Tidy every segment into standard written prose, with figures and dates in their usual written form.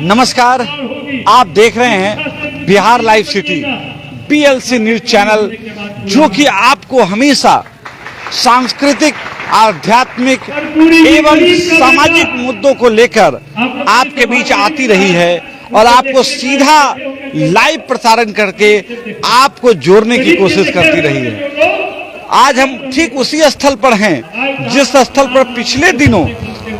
नमस्कार, आप देख रहे हैं Bihar live city BLC news channel, जो कि आपको हमेशा सांस्कृतिक, आध्यात्मिक एवं सामाजिक मुद्दों को लेकर आपके बीच आती रही है और आपको सीधा लाइव प्रसारण करके आपको जोड़ने की कोशिश करती रही है। आज हम ठीक उसी स्थल पर हैं जिस स्थल पर पिछले दिनों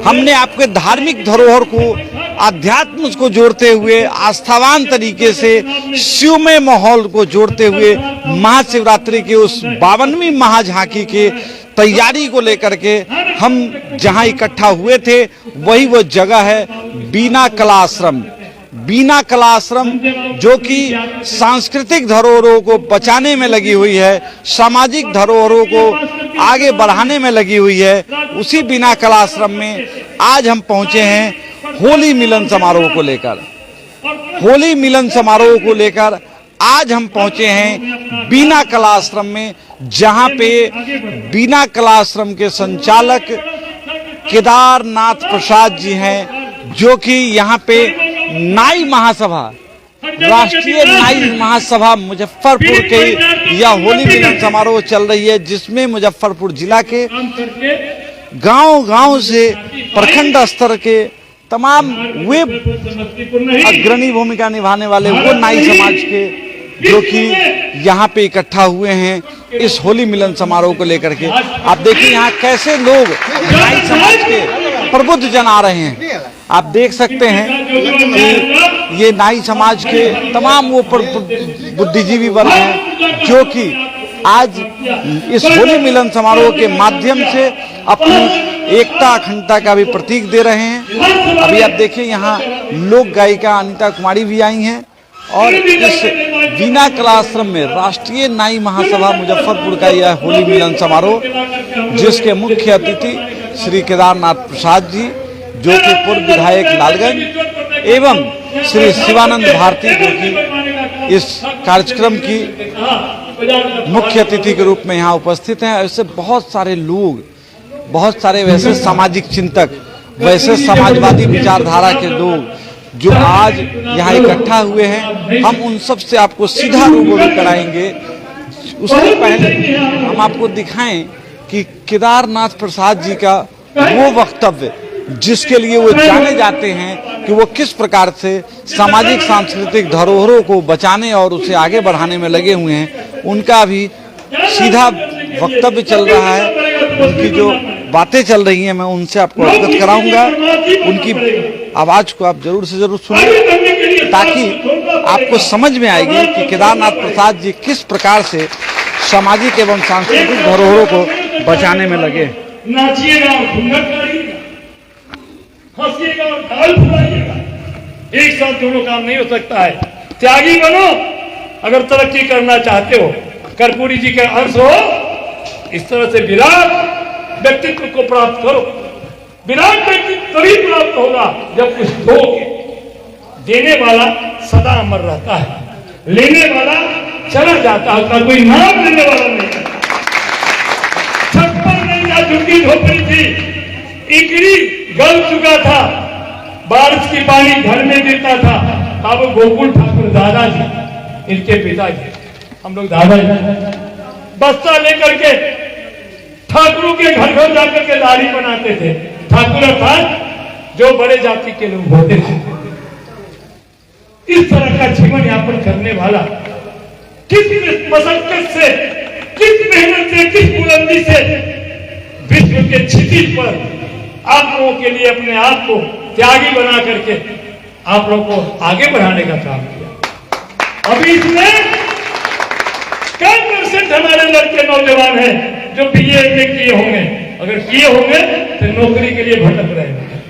हमने आपके धार्मिक धरोहर को, आध्यात्म को जोड़ते हुए, आस्थावान तरीके से शिवमय माहौल को जोड़ते हुए महाशिवरात्रि के उस 52वीं महाझांकी के तैयारी को लेकर के हम जहां इकट्ठा हुए थे, वही वो जगह है बीना कला आश्रम। बीना कला आश्रम जो कि सांस्कृतिक धरोहरों को बचाने में लगी हुई है, सामाजिक धरोहरों को आगे बढ़ाने में लगी हुई है, उसी बीना कला आश्रम में आज हम पहुंचे हैं होली मिलन समारोह को लेकर। होली मिलन समारोह को लेकर आज हम पहुंचे हैं बीना कला आश्रम में, जहां पे बीना कला आश्रम के संचालक केदारनाथ प्रसाद जी हैं, जो कि यहाँ पे नाई महासभा, राष्ट्रीय नाई महासभा मुजफ्फरपुर के यह होली मिलन समारोह चल रही है, जिसमें मुजफ्फरपुर जिला के गांव-गांव से प्रखंड स्तर के तमाम वे अग्रणी भूमिका निभाने वाले वो नाई समाज के जो कि यहाँ पे इकट्ठा हुए हैं इस होली मिलन समारोह को लेकर के। आप देखिए यहाँ कैसे लोग नाई समाज के प्रबुद्ध जन आ रहे हैं। आप देख सकते हैं कि ये नाई समाज के तमाम वो बुद्धिजीवी वर्ग हैं, जो कि आज इस होली मिलन समारोह के माध्यम से अपनी एकता, अखंडता का भी प्रतीक दे रहे हैं। अभी आप देखिए यहाँ लोक गायिका अनीता कुमारी भी आई हैं और इस बीना कला आश्रम में राष्ट्रीय नाई महासभा मुजफ्फरपुर का यह होली मिलन समारोह, जिसके मुख्य अतिथि श्री केदारनाथ प्रसाद जी, जो कि पूर्व विधायक लालगंज, एवं श्री शिवानंद भारती, जो कि इस कार्यक्रम की मुख्य अतिथि के रूप में यहाँ उपस्थित हैं। ऐसे बहुत सारे लोग, बहुत सारे वैसे सामाजिक चिंतक, वैसे समाजवादी विचारधारा के लोग जो आज यहाँ इकट्ठा हुए हैं, हम उन सब से आपको सीधा रूबरू कराएंगे। उससे पहले हम आपको दिखाएं कि केदारनाथ प्रसाद जी का वो वक्तव्य, जिसके लिए वो जाने जाते हैं कि वो किस प्रकार से सामाजिक सांस्कृतिक धरोहरों को बचाने और उसे आगे बढ़ाने में लगे हुए हैं, उनका भी सीधा वक्तव्य चल रहा है। उनकी जो बातें चल रही हैं मैं उनसे आपको अवगत कराऊंगा। उनकी आवाज को आप जरूर से जरूर सुनें, ताकि आपको समझ में आएगी कि केदारनाथ प्रसाद जी किस प्रकार से सामाजिक एवं सांस्कृतिक धरोहरों को बचाने में लगे। नाचिएगा और घूंघट करिएगा, हंसिएगा और गाल फुलाइएगा, एक साथ दोनों काम नहीं हो सकता है। त्यागी बनो अगर तरक्की करना चाहते हो। कर्पूरी जी के अंश हो, इस तरह से विराट व्यक्तित्व को प्राप्त करो। विराट व्यक्तित्व तभी प्राप्त होगा जब कुछ दोगे। देने वाला सदा अमर रहता है, लेने वाला चला जाता है, उसका कोई नाम लेने वाला नहीं। छप्पर नहीं था, झुग्गी झोपड़ी थी, इकड़ी गल चुका था, बारिश की पानी घर में गिरता था। अब गोकुल ठाकुर दादाजी, इनके पिताजी, हम लोग दादाजी बस्ता लेकर के ठाकुरों के घर घर जाकर के लाड़ी बनाते थे। ठाकुर अर्थात जो बड़े जाति के लोग होते थे। इस तरह का जीवन यापन करने वाला, किस मशक्कत से, किस मेहनत से, किस बुलंदी से विश्व के क्षितिज पर आप लोगों के लिए अपने आप को त्यागी बना करके आप लोगों को आगे बढ़ाने का काम किया। अभी इसमें कई % हमारे लड़के नौजवान हैं जो BA किए होंगे, अगर किए होंगे तो नौकरी के लिए भटक रहे हैं।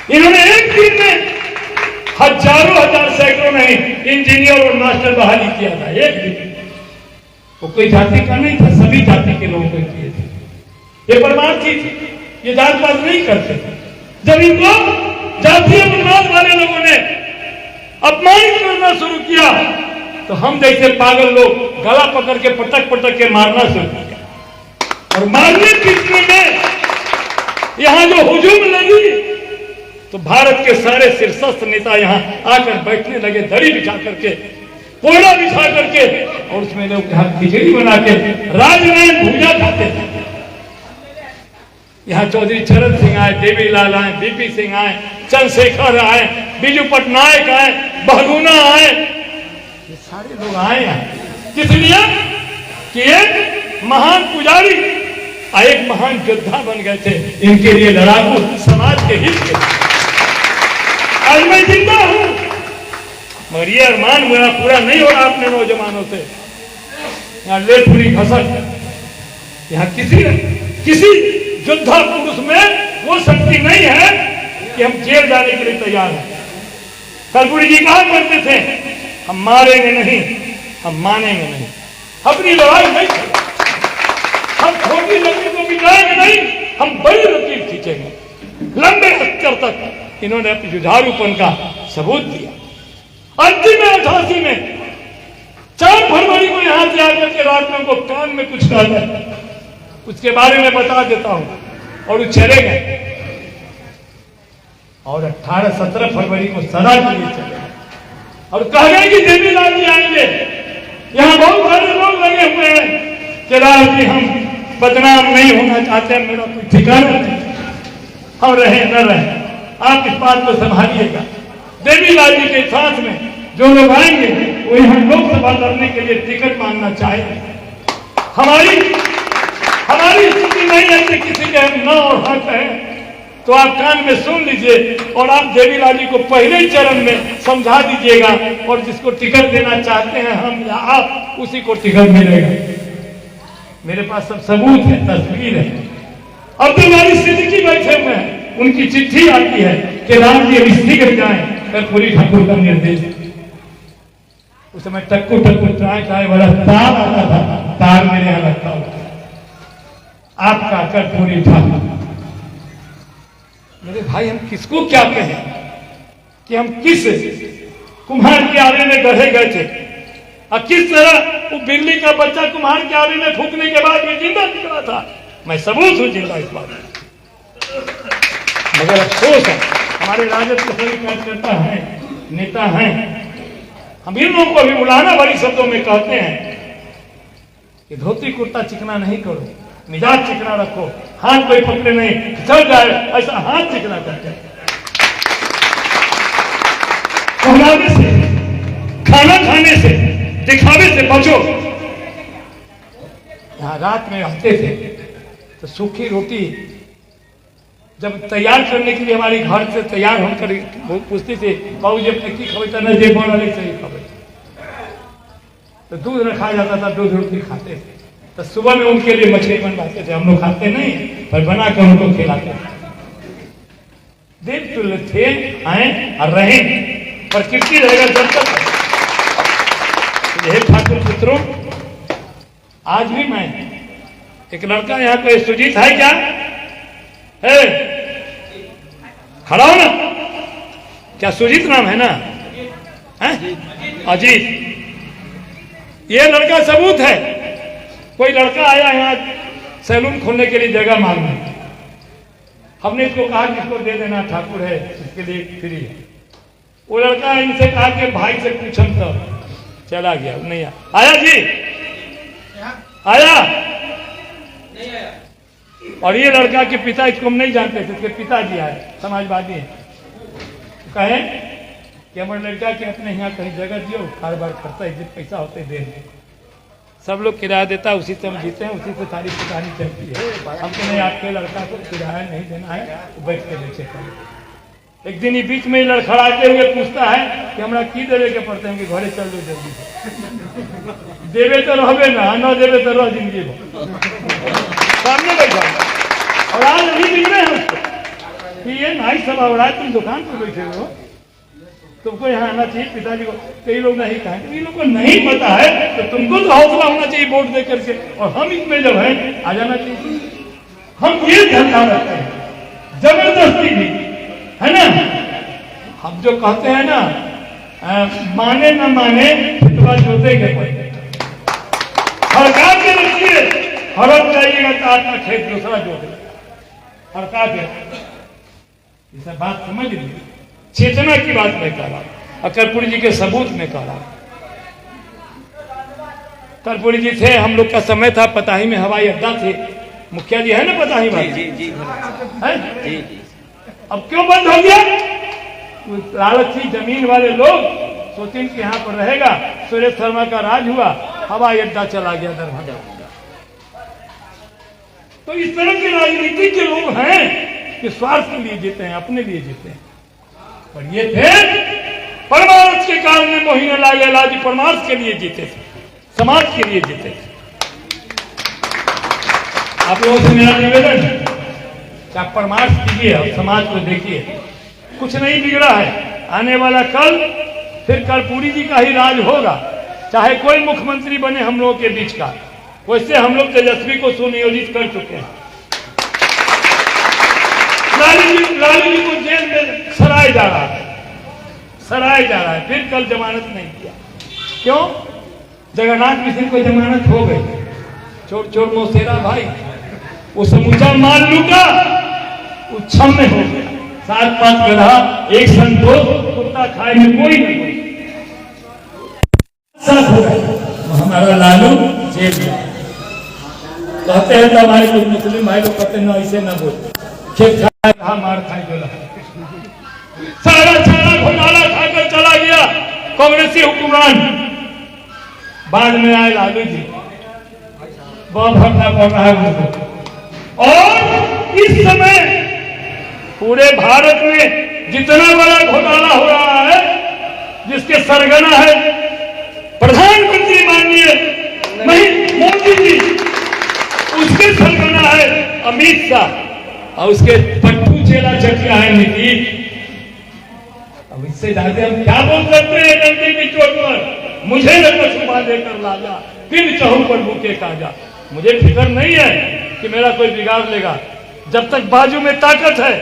इन्होंने एक दिन में हजारों हजार, सैकड़ों नहीं, इंजीनियर और मास्टर बहाली किया था एक दिन। वो कोई जाति का नहीं था, सभी जाति के लोगों को किए थे। ये परमार्थ चीज, ये जात पात नहीं करते। जब इनको जातीय उन्माद वाले लोगों ने अपमानित करना शुरू किया तो हम जैसे पागल लोग गला पकड़ के पटक पटक के मारना शुरू किया। और मारने पीटने में यहां जो हुजूम लगी तो भारत के सारे शीर्षस्थ नेता यहां आकर बैठने लगे, दड़ी बिछा करके, कोयला बिछा करके, और उसमें लोग खिचड़ी बना के राजनारायण भूजा खाते थे। यहाँ चौधरी चरण सिंह आए, देवीलाल आए, बीपी सिंह आए, चंद्रशेखर आए, बिजू पटनायक आए, बहगुना आए, ये सारे लोग आए हैं किस लिए कि एक महान पुजारी और एक महान योद्धा बन गए थे, इनके लिए लड़ाकू समाज के हित के। आज मैं जिंदा हूं, मगर ये अरमान मेरा पूरा नहीं हो रहा अपने नौजवानों से। यहाँ ले पूरी घसक, यहाँ किसी योद्धा पुरुष में वो शक्ति नहीं है कि हम जेल जाने के लिए तैयार हैं। कर्पूरी जी कहा करते थे, हम मारेंगे नहीं, हम मानेंगे नहीं, अपनी लड़ाई नहीं, हम छोटी लकीर को मिटाएंगे नहीं, हम बड़ी लकीर खींचेंगे। लंबे स्तर तक इन्होंने अपने जुझारूपन का सबूत दिया। अंतिम में 88 में 4 फरवरी को यहां से आकर के रात में उनको कान में कुछ कहना, उसके बारे में बता देता हूं, और वो चले गए। और 17 फरवरी को सदा के लिए चले गए और कह गए कि देवीलाल जी आएंगे। यहां बहुत सारे लोग लगे हुए हैं कि लाल जी हम बदनाम नहीं होना चाहते, मेरा कोई ठिकाना नहीं, हम रहे न रहे, आप इस बात को संभालिएगा। देवीलाल जी के साथ में जो लोग आएंगे वो यहाँ लोकसभा लड़ने के लिए टिकट मांगना चाहेंगे। हमारी स्थिति नहीं है कि किसी के हम न और हाँ कहें, तो आप कान में सुन लीजिए और आप देवीलाल जी को पहले ही चरण में समझा दीजिएगा, और जिसको टिकट देना चाहते हैं हम या आप, उसी को टिकट मिलेगा। मेरे पास सब सबूत है, तस्वीर है। अब्दुल वारिस सिद्दीकी बैठे हुए हैं, उनकी चिट्ठी आती है कि राम जी अभी शीघ्र जाएं, कर्पूरी ठाकुर का निर्देश। उस समय टक्कू चाय वाला तार आता था, तार मेरे यहाँ लगता होता, आपका कर्पूरी ठाकुर। मेरे भाई हम किसको क्या कहें कि हम किस कुम्हार के आरे में गढ़े गए थे, और किस तरह वो बिल्ली का बच्चा कुम्हार के आरे में फूकने के बाद भी जिंदा निकला था। मैं सबूत हूं जिंदा इस बात में। मगर अफसोस है हमारे राजद के सभी कार्यकर्ता हैं, नेता हैं, हम इन लोगों को भी बुलाना बड़ी शब्दों में कहते हैं कि धोती कुर्ता चिकना नहीं करो, मिजाज चिकना रखो, हाथ कोई पकड़े नहीं, चल जाए ऐसा हाथ चिकना करके, कहलावे से, खाना खाने से, दिखावे से बचो। यहाँ रात में आते थे तो सूखी रोटी जब तैयार करने के लिए हमारी घर से तैयार होकर पूछती थी, बाबू जी अपने की खबर न जे बोला नहीं सही खबर, तो दूध रखा जाता था, दूध रोटी खाते थे। तो सुबह में उनके लिए मछली बनवाते थे, हम लोग खाते नहीं पर बना कर उनको खिलाते थे। देव तुल्य थे, आए और रहे, प्रकृति रहेगा जब तक। हे ठाकुर पुत्रों, आज भी मैं एक लड़का यहाँ कोई सुजीत है क्या है? खड़ा हो ना, क्या सुजीत नाम है ना? है अजीत। ये लड़का सबूत है। कोई लड़का आया यहाँ सैलून खोलने के लिए जगह मांगने, हमने इसको कहा कि इसको दे देना, ठाकुर है इसके लिए फ्री है। वो लड़का इनसे कहा कि भाई से पूछम तो चला गया, नहीं आया जी, आया नहीं आया। और ये लड़का के पिता, इसको हम नहीं जानते थे, इसके पिताजी आए, समाजवादी हैं, कहे कि हमारे लड़का के अपने यहाँ कहीं जगह दियो, कारोबार करता है, जिस पैसा होते दे दे, सब लोग किराया देता है, उसी से हम जीते हैं, उसी से सारी पुरानी चलती है। हमको नहीं, आपके लड़का को किराया नहीं देना है, तो बैठ के बेचे करें। एक दिन ही बीच में लड़खड़ाते हुए पूछता है कि हमरा की देवे के पड़ते हैं कि घरे चल दो जल्दी से। देवे तो रहे ना, न देवे तो रह जिंदगी सामने बैठा। और आज अभी दिख रहे हैं उसको कि ये नाइट सभा हो रहा है, तुम दुकान पर बैठे हो, तुमको यहाँ आना चाहिए। पिताजी को कई लोग नहीं कहेंगे, इन लोग को नहीं पता है, तो तुमको तो हौसला होना चाहिए वोट दे करके, और हम इसमें जब है आ जाना चाहिए। हम ये धंधा रखते हैं जबरदस्ती भी, है ना। हम जो कहते हैं ना माने न माने फितवा जोतेंगे पड़े हड़का के रखिए, हड़प जाइएगा तो आपका खेत दूसरा जोतेगा। हड़का के ये सब बात समझ लीजिए, चेतना की बात मैं कह रहा हूं, कर्पूरी जी के सबूत में कह रहा हूं। कर्पूरी जी थे, हम लोग का समय था, पताही में हवाई अड्डा थे, मुखिया जी है ना पताही में, जी। अब क्यों बंद हो गया? लालची जमीन वाले लोग सोचे कि यहाँ पर रहेगा, सुरेश शर्मा का राज हुआ, हवाई अड्डा चला गया दरभंगा। तो इस तरह के राजनीति के लोग हैं कि स्वार्थ के लिए जीते हैं, अपने लिए जीते हैं। और ये थे परमार्थ के काल में मोहिनी लाल जी परमार्थ के लिए जीते थे, समाज के लिए जीते थे। आप लोगों से मेरा निवेदन है कि आप परमार्थ कीजिए और समाज को देखिए, कुछ नहीं बिगड़ा है। आने वाला कल फिर कर्पूरी जी का ही राज होगा, चाहे कोई मुख्यमंत्री बने हम लोगों के बीच का। वैसे हम लोग तेजस्वी को सुनियोजित कर चुके हैं। लालू जी को जेल में सराय जा रहा है, फिर कल जमानत नहीं किया। क्यों? जगन्नाथ मिश्र को जमानत हो गई। चोर चोर मौसेरा भाई, वो समूचा माल लूटा, वो छम्मे हो गया। 7-5 गधा, एक संतोष, कुत्ता खाए में कोई नहीं सब हो गया। हमारा लालू जेल में कहते हैं तो हमारे कुछ मुस्लिम भाई लोग कहते ना ऐसे ना बोलते, खेत खाए कहा मार खाए बोला, सारा घोटाला खाकर चला गया कांग्रेसी हुक्मरान। बाद में आए लालू जी, बहुत भरना पड़ रहा है उनको। और इस समय पूरे भारत में जितना बड़ा घोटाला हो रहा है, जिसके सरगना है प्रधानमंत्री माननीय मोदी जी, उसके सरगना है अमित शाह, और उसके पट्टू चेला चकिया है नीतीश। अब इससे ज्यादा हम क्या बोल सकते हैं? डंडे की चोट पर मुझे न कछुआ देकर लाजा, फिर चहु पर भूखे काजा। मुझे फिक्र नहीं है कि मेरा कोई बिगाड़ लेगा, जब तक बाजू में ताकत है,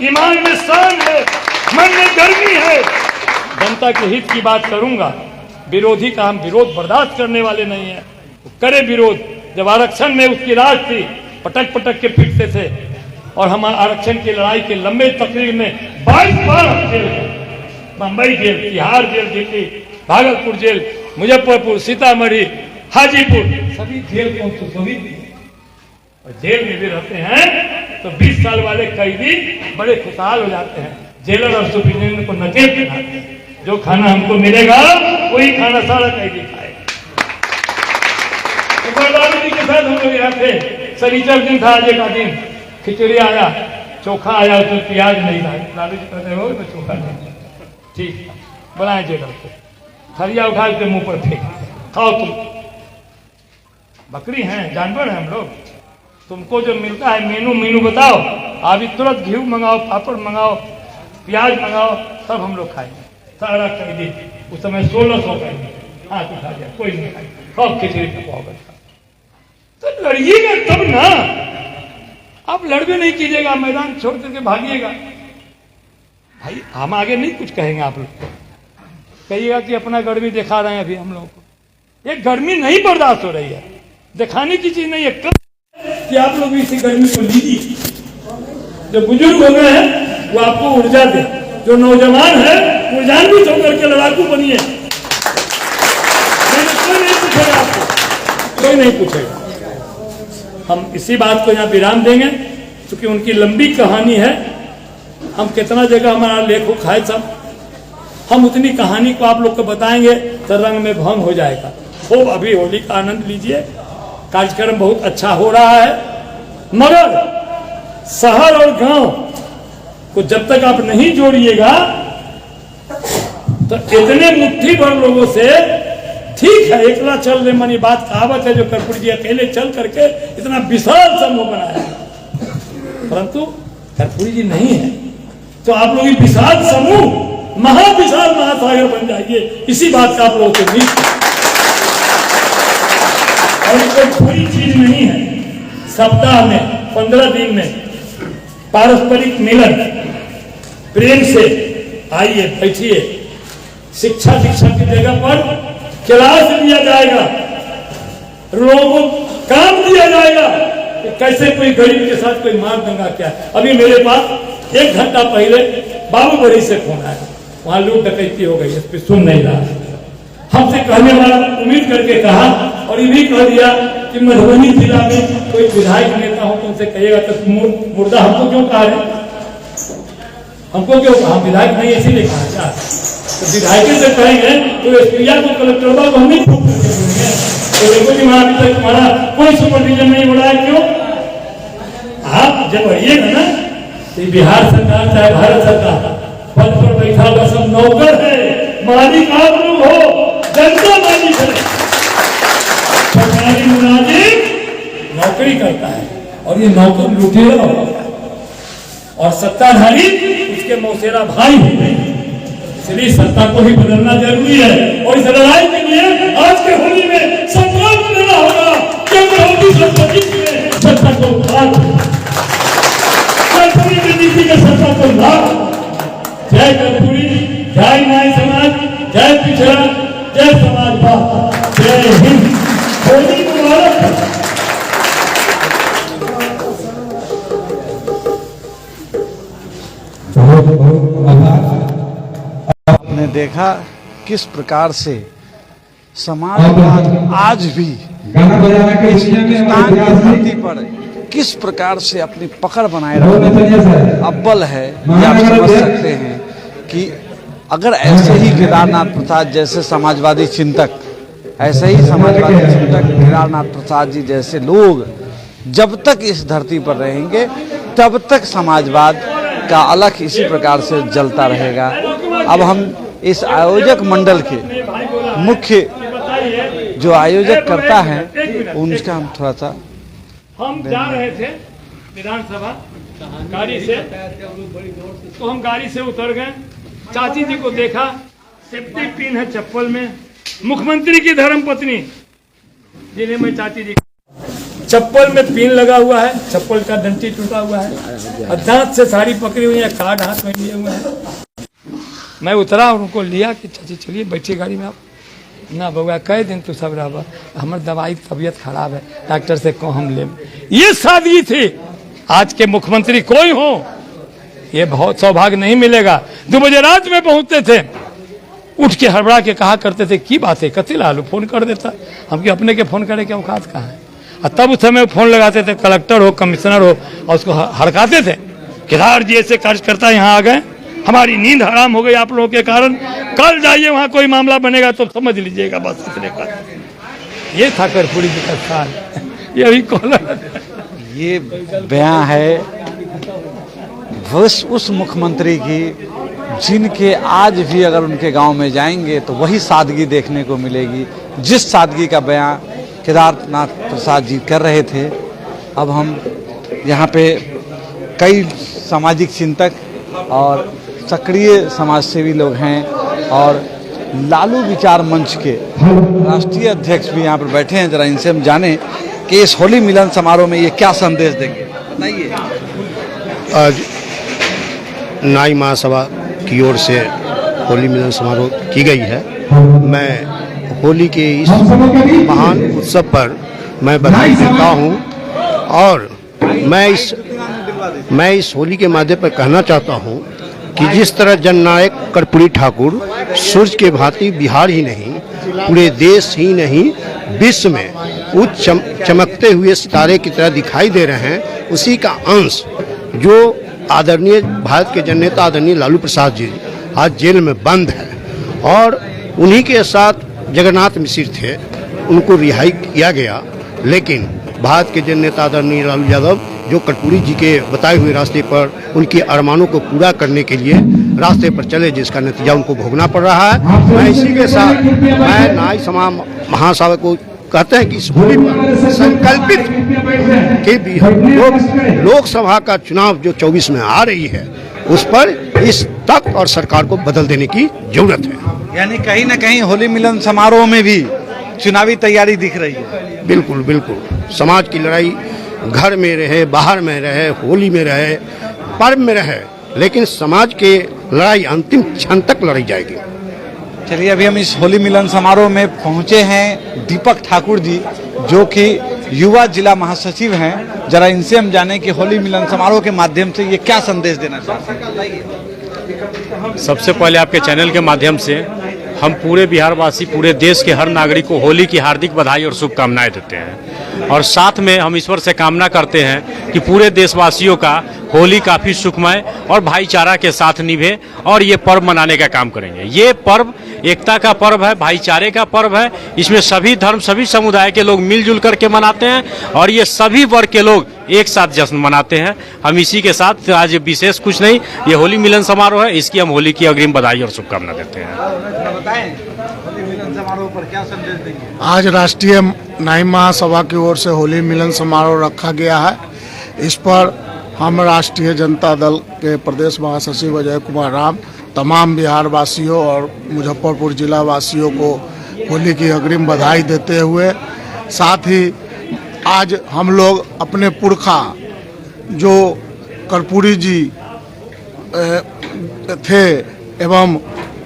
ईमान में शान है, मन में गर्मी है, जनता के हित की बात करूंगा। विरोधी का हम विरोध बर्दाश्त करने वाले नहीं है, करे विरोध। जब आरक्षण में उसकी राज थी, पटक पटक के फिरते थे, और हम आरक्षण की लड़ाई के लंबे तकरीर में 22 बार हम जेल गए। Bombay jail, Tihar jail, Delhi, Bhagalpur jail, Muzaffarpur, Sitamarhi, Hajipur, सभी जेल को सुशोभित किए। और जेल में भी रहते हैं तो 20 साल वाले कैदी बड़े खुशहाल हो जाते हैं। जेलर और सुप्रीटेंडेंट को नकेल दिखाते हैं, जो खाना हमको मिलेगा वही खाना सारा कैदी खाएगा। लालू जी के साथ हम लोग यहाँ थे, शनिचर दिन था, आज का दिन, खिचड़ी आया, चोखा आया, उसमें प्याज नहीं था। लालू जी कहते हो तो चोखा नहीं, ठीक बनाए जेलर को, थरिया उठा के मुंह पर फेंक, खाओ तुम, बकरी हैं, जानवर हैं हम लोग, तुमको जो मिलता है मेनू बताओ, अभी तुरंत घी मंगाओ, पापड़ मंगाओ, प्याज मंगाओ, सब हम लोग खाएंगे। सारा कैदी उस समय 1600 कैदी हाथ उठा दिया, कोई नहीं खाई, सब खिचड़ी पकाओगे। तो लड़िएगा तब ना, आप लड़बे नहीं कीजिएगा, मैदान छोड़ करके भागिएगा। भाई हम आगे नहीं कुछ कहेंगे, आप लोग कहिएगा कि अपना गर्मी दिखा रहे हैं अभी हम लोग को। ये गर्मी नहीं बर्दाश्त हो रही है, दिखाने की चीज नहीं है। कि आप लोग इसी गर्मी को लीजिए। जो बुजुर्ग हो गए हैं वो आपको ऊर्जा दे, जो नौजवान है ऊर्जान्वित होकर के लड़ाकू बनिए। कोई नहीं पूछेगा आपको, कोई नहीं पूछेगा। हम इसी बात को यहाँ विराम देंगे, क्योंकि उनकी लंबी कहानी है। हम कितना जगह हमारा लेखक है सब, हम उतनी कहानी को आप लोग को बताएंगे तो रंग में भंग हो जाएगा। खूब अभी होली का आनंद लीजिए, कार्यक्रम बहुत अच्छा हो रहा है। मगर शहर और गांव को जब तक आप नहीं जोड़िएगा तो इतने मुट्ठी भर लोगों से, ठीक है एकला चल रहे मनी बात कहावत है, जो कर्पूरी जी अकेले चल करके इतना विशाल समूह बनाया, परंतु कर्पूरी जी नहीं है। तो आप लोग विशाल समूह, महाविशाल महासागर बन जाइए, इसी बात का आप लोगों से नहीं। और कोई बुरी चीज नहीं है। सप्ताह में 15 दिन में पारस्परिक मिलन, प्रेम से आइए, बैठिए, शिक्षा की जगह पर क्लास लिया जाएगा, लोगों को काम दिया जाएगा कि कैसे कोई गरीब के साथ कोई मार दंगा क्या है। अभी मेरे पास 1 घंटा पहले बाबू बड़ी से फोन आया, वहां लूट डकैती हो गई, इस पर सुन नहीं रहा। हमसे कहने वाला उम्मीद करके कहा और ये भी कह दिया कि मधुबनी जिला में कोई विधायक नेता हो तो उनसे कहिएगा तो मुर्दा हमको क्यों कहा है, हमको क्यों कहा, विधायक नहीं इसीलिए कहा क्या, तो विधायक से कहेंगे तो एसपीआर को कलेक्टर को हम नहीं फूक करके बोलेंगे। तो देखो कि वहां अभी तक तुम्हारा कोई सुपरविजन नहीं हो रहा है, क्यों? आप जब बढ़िएगा ना, तो बिहार सरकार चाहे भारत सरकार पद पर बैठा हुआ सब नौकर है, मालिक आप लोग हो, जनता मालिक है। सरकारी मुलाजिम नौकरी करता है और ये नौकर लुटेरा होता है और सत्ताधारी उसके मौसेरा भाई होते हैं। इसलिए सत्ता को भी बदलना जरूरी है और इस लड़ाई के लिए आज के होली में संकल्प लेना होगा कि 1925 में सत्ता को उखाड़, कर्पूरी की नीति के सत्ता को लाभ। जय कर्पूरी, जय न्याय समाज, जय पिछड़ा, जय समाजवाद, जय हिंद। होली मुबारक। आपने देखा किस प्रकार से समाजवाद आज भी हिंदुस्तान की धरती पर किस प्रकार से अपनी पकड़ बनाए रखने अव्वल है। ये आप समझ सकते हैं कि अगर ऐसे ही केदारनाथ प्रसाद जैसे समाजवादी चिंतक, ऐसे ही समाजवादी चिंतक केदारनाथ प्रसाद जी जैसे लोग जब तक इस धरती पर रहेंगे तब तक समाजवाद का अलख इसी प्रकार से जलता रहेगा। अब हम इस आयोजक मंडल के मुख्य जो आयोजक करता है उनका हम थोड़ा सा हम जा रहे थे विधानसभा गाड़ी से, तो हम गाड़ी से उतर गए, चाची जी को देखा, सेफ्टी पिन है चप्पल में, मुख्यमंत्री की धर्मपत्नी जिन्हें मैं चाची जी, चप्पल में पिन लगा हुआ है, चप्पल का डंटी टूटा हुआ है और दांत से साड़ी पकड़ी हुई है, कार्ड हाथ में लिए हुए हैं। मैं उतरा और उनको लिया कि चाची चलिए बैठिए गाड़ी में आप। ना बउआ कई दिन तू सब रहा, हमार दवाई तबीयत खराब है, डॉक्टर से को हम ले। ये सादगी थी। आज के मुख्यमंत्री कोई हो ये बहुत सौभाग्य नहीं मिलेगा। 2 बजे रात में पहुंचते थे, उठ के हड़बड़ा के कहा करते थे की बात है कति लालू फोन कर देता, हम अपने के फोन करे के औकात कहाँ है। और तब उस समय फोन लगाते थे, कलेक्टर हो कमिश्नर हो और उसको हड़काते थे, केदार जी ऐसे कार्यकर्ता यहाँ आ गए, हमारी नींद हराम हो गई आप लोगों के कारण, कल जाइए वहां कोई मामला बनेगा तो समझ लीजिएगा। बस इतने का ये था कर्पूरी जी का साल। ये अभी ये बयां है उस मुख्यमंत्री की जिनके आज भी अगर उनके गांव में जाएंगे तो वही सादगी देखने को मिलेगी जिस सादगी का बयां केदारनाथ प्रसाद जी कर रहे थे। अब हम यहाँ पे कई सामाजिक चिंतक और सक्रिय समाजसेवी लोग हैं और लालू विचार मंच के राष्ट्रीय अध्यक्ष भी यहाँ पर बैठे हैं। जरा इनसे हम जाने कि इस होली मिलन समारोह में ये क्या संदेश देंगे। बताइए। आज नाई महासभा की ओर से होली मिलन समारोह की गई है। मैं होली के इस महान उत्सव पर मैं बधाई देता हूँ और मैं इस होली के माध्यम पर कहना चाहता हूँ कि जिस तरह जननायक कर्पूरी ठाकुर सूर्य के भांति बिहार ही नहीं पूरे देश ही नहीं विश्व में उच्च चमकते हुए सितारे की तरह दिखाई दे रहे हैं, उसी का अंश जो आदरणीय भारत के जननेता आदरणीय लालू प्रसाद जी आज जेल में बंद है और उन्हीं के साथ जगन्नाथ मिश्र थे, उनको रिहाई किया गया। लेकिन भारत के जननेता आदरणीय लालू यादव जो कर्पूरी जी के बताए हुए रास्ते पर उनके अरमानों को पूरा करने के लिए रास्ते पर चले, जिसका नतीजा उनको भोगना पड़ रहा है। मैं इसी के साथ मैं नाई समाज महासभा को कहते हैं कि इस होली पर संकल्पित के भी लोकसभा का चुनाव जो 24 में आ रही है उस पर इस तख्त और सरकार को बदल देने की जरूरत है। यानी कहीं ना कहीं होली मिलन समारोह में भी चुनावी तैयारी दिख रही है। बिल्कुल बिल्कुल, समाज की लड़ाई घर में रहे, बाहर में रहे, होली में रहे, पर्व में रहे, लेकिन समाज के लड़ाई अंतिम क्षण तक लड़ी जाएगी। चलिए, अभी हम इस होली मिलन समारोह में पहुंचे हैं दीपक ठाकुर जी, जो कि युवा जिला महासचिव हैं। जरा इनसे हम जाने कि होली मिलन समारोह के माध्यम से ये क्या संदेश देना चाहते हैं। सबसे पहले आपके चैनल के माध्यम से हम पूरे बिहारवासी, पूरे देश के हर नागरिक को होली की हार्दिक बधाई और शुभकामनाएं देते हैं। और साथ में हम ईश्वर से कामना करते हैं कि पूरे देशवासियों का होली काफ़ी सुखमय और भाईचारा के साथ निभे और ये पर्व मनाने का काम करेंगे। ये पर्व एकता का पर्व है, भाईचारे का पर्व है। इसमें सभी धर्म, सभी समुदाय के लोग मिलजुल करके मनाते हैं और ये सभी वर्ग के लोग एक साथ जश्न मनाते हैं। हम इसी के साथ आज विशेष कुछ नहीं, ये होली मिलन समारोह है, इसकी हम होली की अग्रिम बधाई और शुभकामना देते हैं। होली मिलन समारोह पर क्या संदेश देंगे? आज राष्ट्रीय नाई महासभा की ओर से होली मिलन समारोह रखा गया है। इस पर हम राष्ट्रीय जनता दल के प्रदेश महासचिव अजय कुमार राम तमाम बिहार वासियों और मुजफ्फरपुर जिला वासियों को होली की अग्रिम बधाई देते हुए, साथ ही आज हम लोग अपने पुरखा जो कर्पूरी जी थे एवं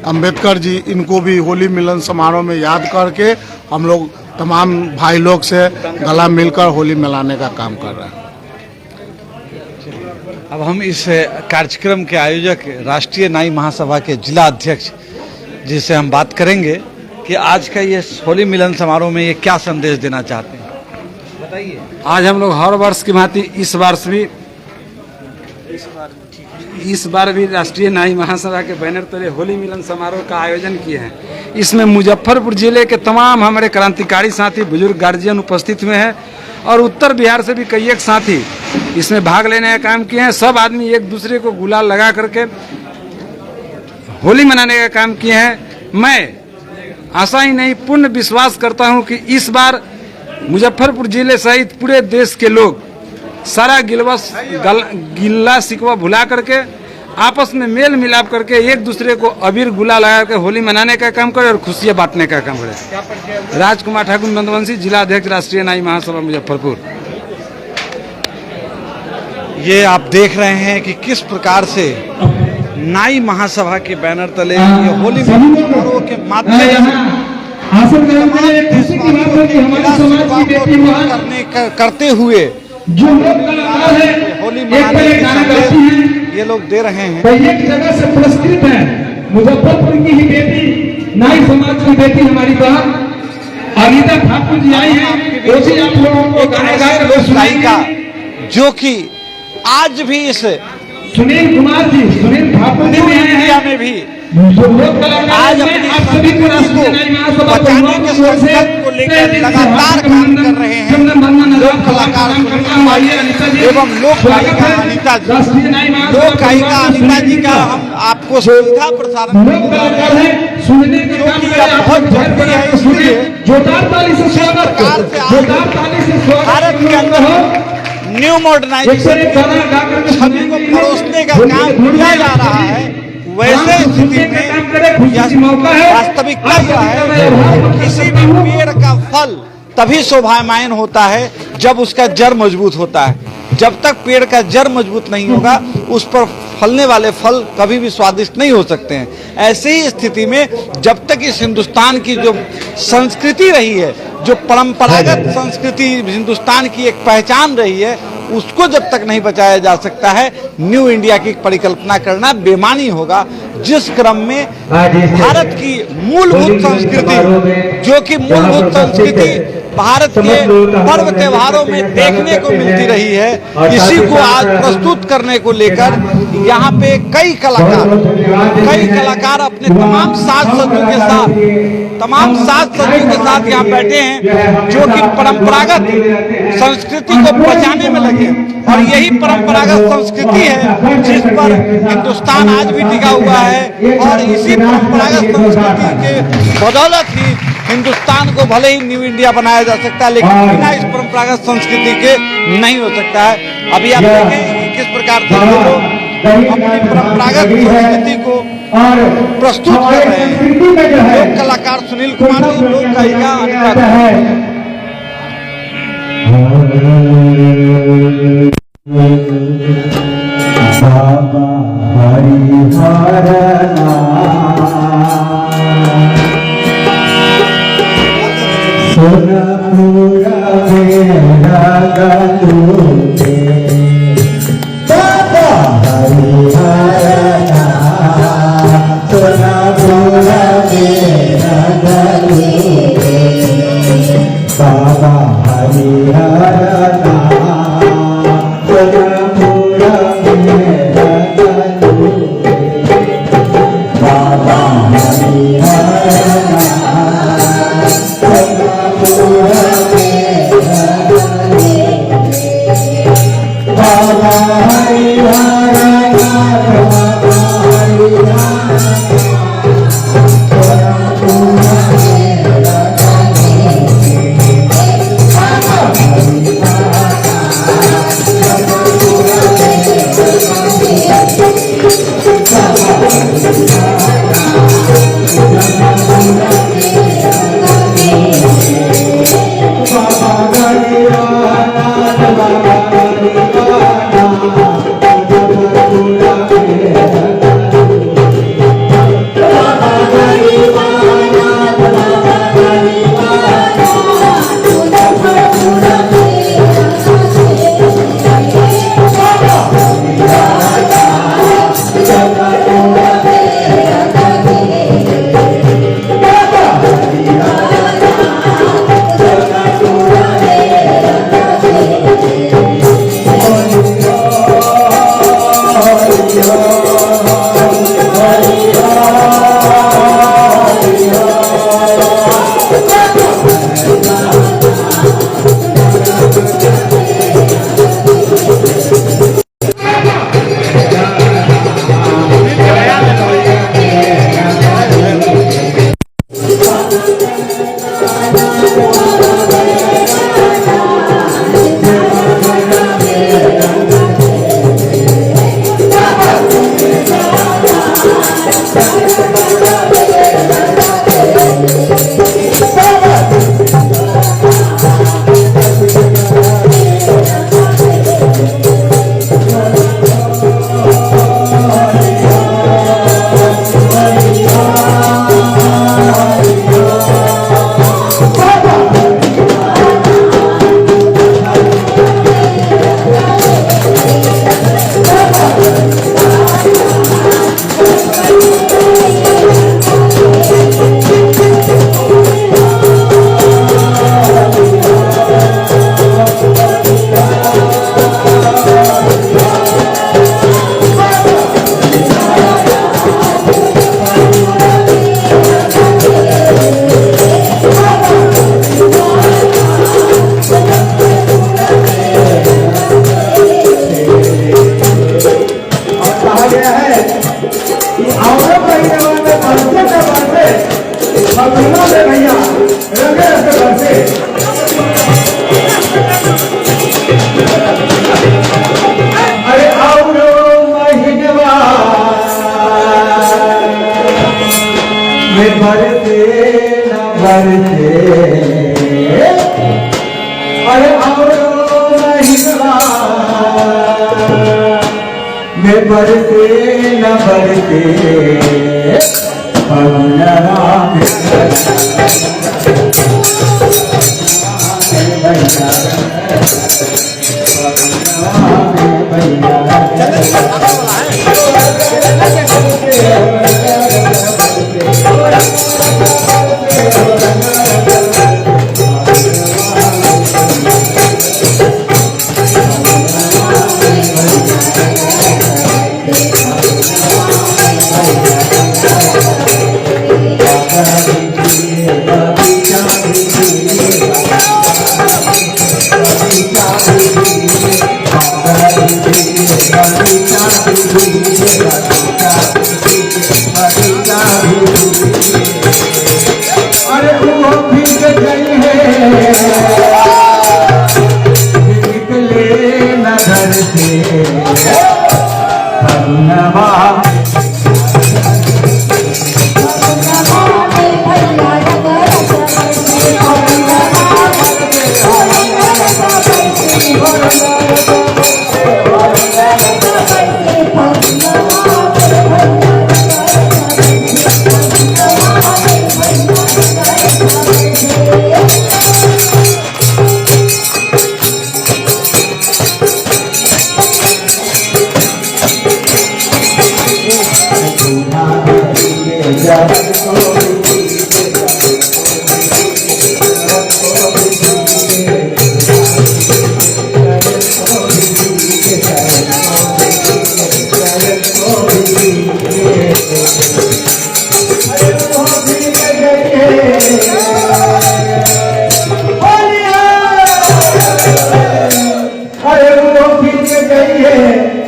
अंबेडकर जी, इनको भी होली मिलन समारोह में याद करके हम लोग तमाम भाई लोग से गला मिलकर होली मिलाने का काम कर रहे हैं। अब हम इस कार्यक्रम के आयोजक राष्ट्रीय नाई महासभा के जिला अध्यक्ष जिससे हम बात करेंगे कि आज का ये होली मिलन समारोह में ये क्या संदेश देना चाहते हैं, बताइए। आज हम लोग हर वर्ष की भांति इस बार भी राष्ट्रीय नाई महासभा के बैनर तले होली मिलन समारोह का आयोजन किए हैं। इसमें मुजफ्फरपुर जिले के तमाम हमारे क्रांतिकारी साथी, बुजुर्ग गार्जियन उपस्थित हुए हैं और उत्तर बिहार से भी कई एक साथी इसमें भाग लेने का काम किए हैं। सब आदमी एक दूसरे को गुलाल लगा करके होली मनाने का काम किए हैं। मैं आशा ही नहीं, पूर्ण विश्वास करता हूं कि इस बार मुजफ्फरपुर जिले सहित पूरे देश के लोग सारा गिल्ला शिकवा भुला करके आपस में मेल मिलाप करके एक दूसरे को अबीर गुलाल लगा के होली मनाने का काम करे और खुशियां बांटने का काम करे। राजकुमार ठाकुर नंदवंशी, जिला अध्यक्ष राष्ट्रीय नाई महासभा मुजफ्फरपुर। ये आप देख रहे हैं कि किस प्रकार से नाई महासभा के बैनर तले ये होली मिलन समारोह के माध्यम से करते हुए जो लोग कलाकार हैं, होली मनाने के संदेश ये लोग दे रहे हैं। एक जगह से पुरस्कृत है, मुजफ्फरपुर की ही बेटी, नाई समाज की बेटी हमारी बहन अनीता ठाकुर जी आई हैं। वो भी आप लोगों को गाना गाकर गायिका जो कि आज भी इस सुनील कुमार जी, सुनील ठाकुर जी इंडिया में भी जो लोग कलाकार आज हैं, अपनी आप सभी को राष्ट्रीय नाई महासभा बचाने के संकल्प को लेकर लगातार काम कर रहे हैं। लोक कलाकार एवं लोक गायिका अनीता जी, लोक गायिका अनीता जी का हम आपको सीधा प्रसारण सुनने के काम बहुत जरूरी है। इसलिए जोरदार ताली से स्वागत, जोरदार ताली से स्वागत। भारत के अंदर न्यू मॉडर्नाइजेशन छवि को परोसने का काम किया जा रहा है। वैसे स्थिति में वास्तविकता यह है, किसी भी पेड़ का फल तभी शोभायमान होता है जब उसका जड़ मजबूत होता है। जब तक पेड़ का जड़ मजबूत नहीं होगा, उस पर फलने वाले फल कभी भी स्वादिष्ट नहीं हो सकते हैं। ऐसे ही स्थिति में जब तक इस हिंदुस्तान की जो संस्कृति रही है, जो परंपरागत संस्कृति हिंदुस्तान की एक पहचान रही है, उसको जब तक नहीं बचाया जा सकता है, न्यू इंडिया की परिकल्पना करना बेमानी होगा। जिस क्रम में भारत की मूलभूत संस्कृति, जो कि मूलभूत संस्कृति भारत के पर्व त्योहारों में देखने को मिलती रही है, इसी को आज प्रस्तुत करने को लेकर यहाँ पे कई कलाकार अपने तमाम साज सज्जों के साथ यहाँ बैठे हैं, जो कि परंपरागत संस्कृति को बचाने में लगे। और यही परंपरागत संस्कृति है जिस पर हिंदुस्तान आज भी टिका हुआ है। और इसी परंपरागत संस्कृति के बदौलत ही हिंदुस्तान को भले ही न्यू इंडिया बनाया जा सकता है, लेकिन बिना इस परंपरागत संस्कृति के नहीं हो सकता है। अभी आप देखें किस प्रकार से लोग अपनी परंपरागत संस्कृति को प्रस्तुत कर रहे हैं। लोक कलाकार सुनील कुमार जी, लोक गायिका अनीता बाबा हरिहर नाम भूले बाबा हरिहर नाथ न भूला मेरा गले बाबा हरिहर नाथ न भूला मेरा गले बाबा हरिहर नाथ न भूला मेरा गले बाबा हरिहर नाथ बाबा हरिहर भरते न भरते अरे और महिला में भरते न भरते अरे वो भीग गई है निकले न घर से भगनवा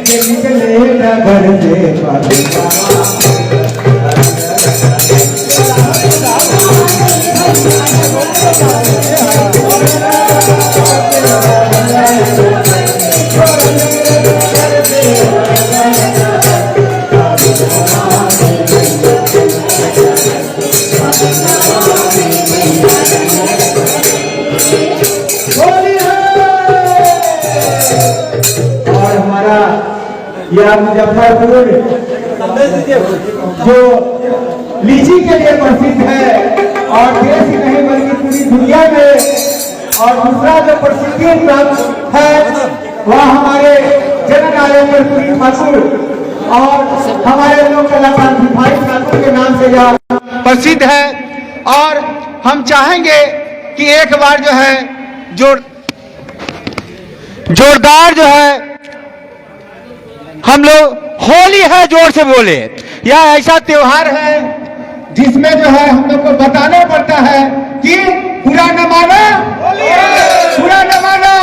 के निकले नगर से परवाना। और हमारा यह मुजफ्फरपुर जो लीची के लिए प्रसिद्ध है और देश ही नहीं बल्कि पूरी दुनिया में, और दूसरा जो प्रसिद्धि प्राप्त है वह हमारे जननायक कर्पूरी ठाकुर और हमारे लोक कलाकार भाई ठाकुर के नाम से यह प्रसिद्ध है। और हम चाहेंगे कि एक बार जो है जोरदार जो है हम लोग होली है जोर से बोले। यह ऐसा त्योहार है जिसमें जो है हम लोग को बताना पड़ता है कि बुरा न मानो, बुरा न मानो।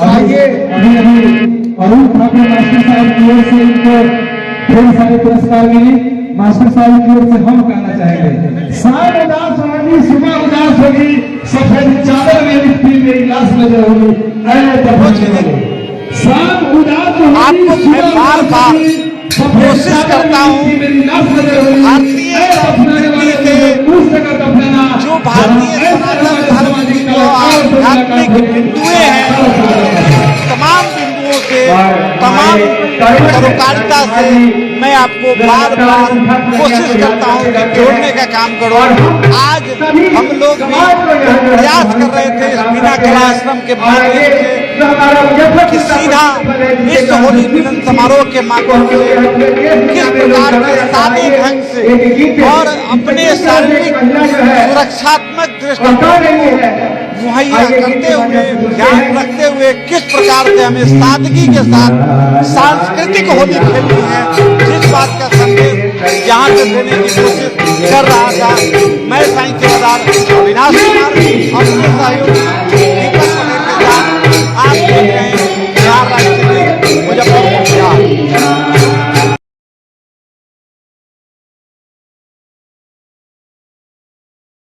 आइए अरुण ठाकुर मास्टर साहब की ओर से इनको ढेर सारे पुरस्कार मिले। मास्टर साहब की ओर से हम कहना चाहेंगे, शाम उदास होगी सुबह उदास होगी, सफेद चादर में लिपटी मेरी लाश नजर होगी, शाम उदास होगी। आपको मैं बार बार कोशिश करता हूँ भारतीय संस्कृति से जो भारतीय सनातन धर्म की जो आध्यात्मिक बिंदुएं हैं, तमाम बिंदुओं से, तमाम सरोकारिता से मैं आपको बार बार कोशिश करता हूँ कि जोड़ने का काम करो। आज हम लोग भी प्रयास कर रहे थे इस बिना कला आश्रम के माध्यम से कि सीधा विश्व होली मिलन समारोह के माध्यम से किस प्रकार के सादे ढंग से और अपने शारीरिक सुरक्षात्मक दृष्टिकोण को मुहैया करते हुए, ध्यान रखते हुए किस प्रकार से हमें सादगी के साथ सांस्कृतिक होली खेलनी है, जिस बात का संदेश यहाँ से देने की कोशिश कर रहा था। मैं साईं सेवादार अविनाश कुमार अपने सहयोगी